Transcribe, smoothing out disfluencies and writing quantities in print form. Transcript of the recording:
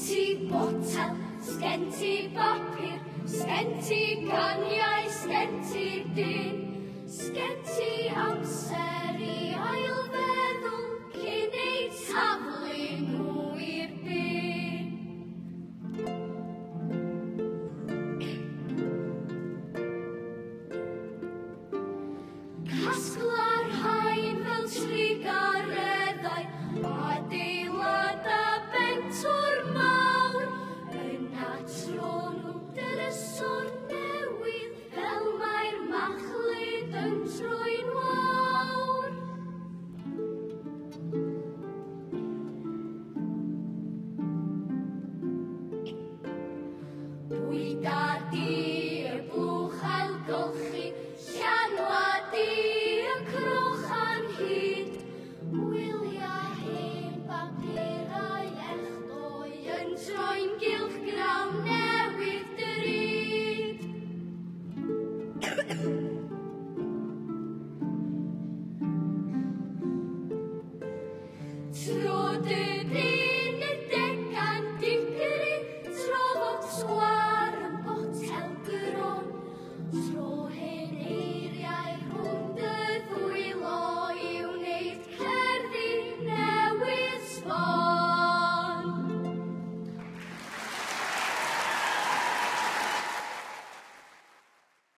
ti botel, sgen ti bapur, sgen ti ganiau, sgen ti dyn, sgen ti amser I ail feddwl cyn eu taflu nhw i'r byn. Casgla'r haen fel trigareddau, adeilad a bentwr mawr, yna tro nhw dyryswr